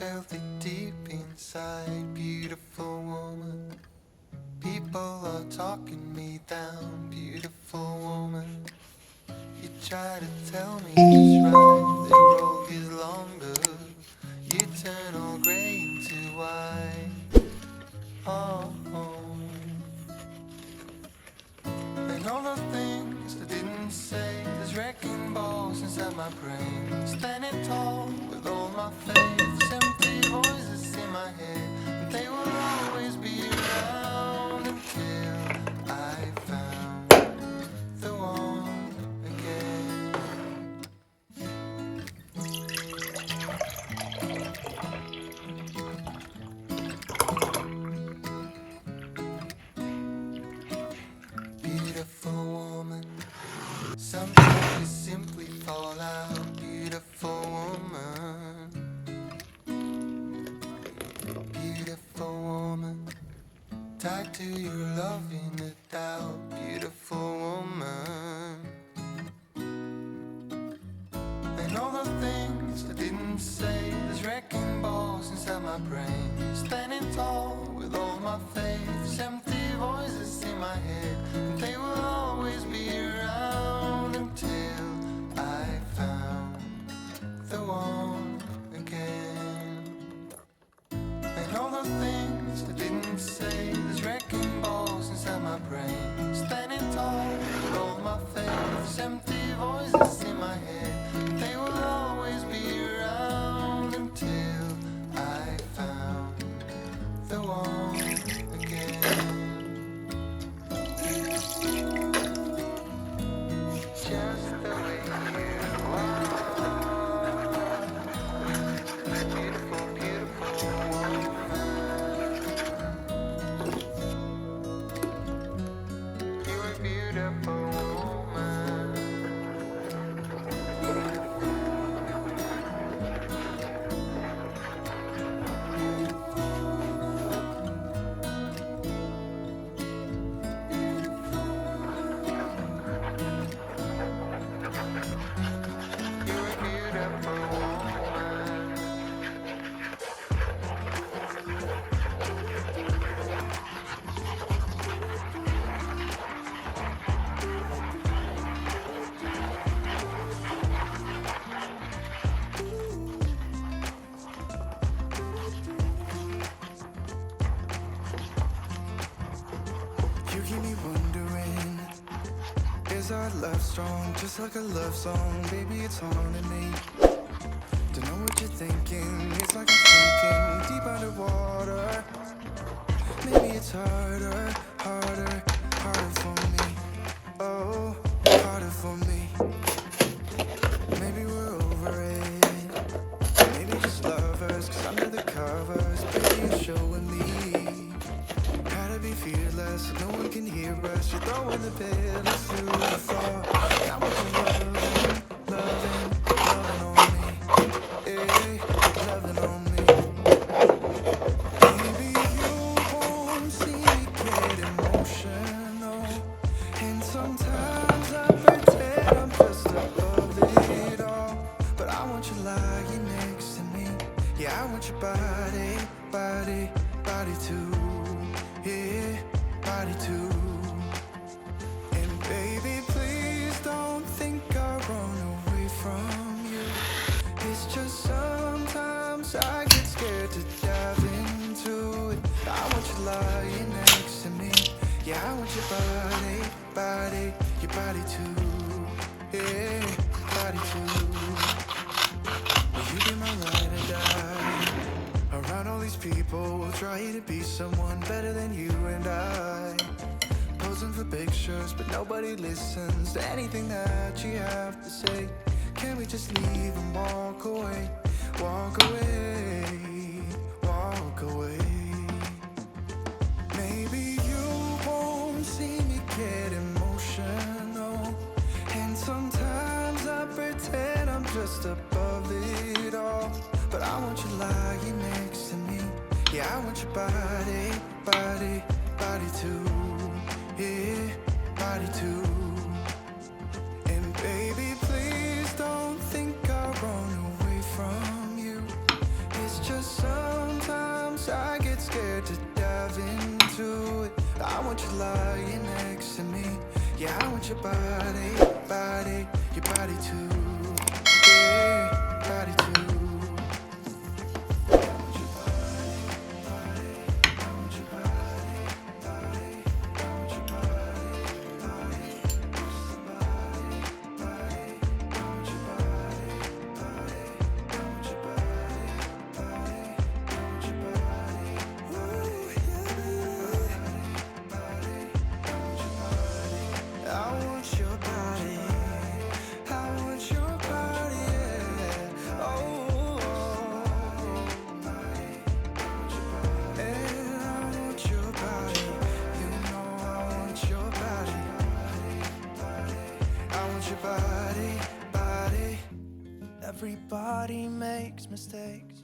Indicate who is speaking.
Speaker 1: felt it deep inside. Beautiful woman, people are talking me down. Beautiful woman, you try to tell me it's right. The road is longer, you turn all grey into white. Oh, and all the things I didn't say, there's wrecking balls inside my brain. Standing tall with all my faith, empty voices in my head, and they will always be around until I found the one again. Beautiful woman, sometimes you simply fall out. Beautiful woman, beautiful woman, tied to your love in a doubt. Beautiful woman, and all the things I didn't say, there's wrecking balls inside my brain. Standing tall with all my faith, empty voices in my head, and they will always be around until I found the one again. And all the things I didn't say, there's wrecking balls inside my brain. Standing tall with all my faith, empty voices in my head, and they will always be around until I found the one again. Just the way you are, beautiful, beautiful woman. You're a beautiful woman. You're a beautiful woman.
Speaker 2: You keep me wondering, is our love strong? Just like a love song, baby, it's haunting me. Don't know what you're thinking, it's like I'm sinking deep underwater. Maybe it's harder, harder, harder for me. Oh, harder for me. Maybe we're over it, maybe just lovers, cause under the covers, baby, you're showing me how to be fearless, so no one can hear us. You're throwing the pillars through the floor. Now what you loving, loving on me, loving on me. Baby, you won't see me get emotional, and sometimes I pretend I'm just above it all. But I want you lying next to me. Yeah, I want your body, body, body too. Yeah, body too. And baby, please don't think I run away from you. It's just sometimes I get scared to dive into it. I want you lying next to me. Yeah, I want your body, body, your body too. Yeah, body too. Will you be my ride or die? Around all these people, we'll try to be someone better than you and I. Posing for pictures, but nobody listens to anything that you have to say. Can we just leave and walk away? Walk away, walk away. Maybe you won't see me get emotional, and sometimes I pretend I'm just above it all. But I want you lying next to me. Yeah, I want your body, body, body too. Yeah, body too. And baby, please don't think I run away from you. It's just want you lying next to me. Yeah, I want your body, body, your body too. Yeah, body too. I want your body. I want your body, yeah. Oh, and I want your body. You know I want your body. I want your body, body. Everybody makes mistakes.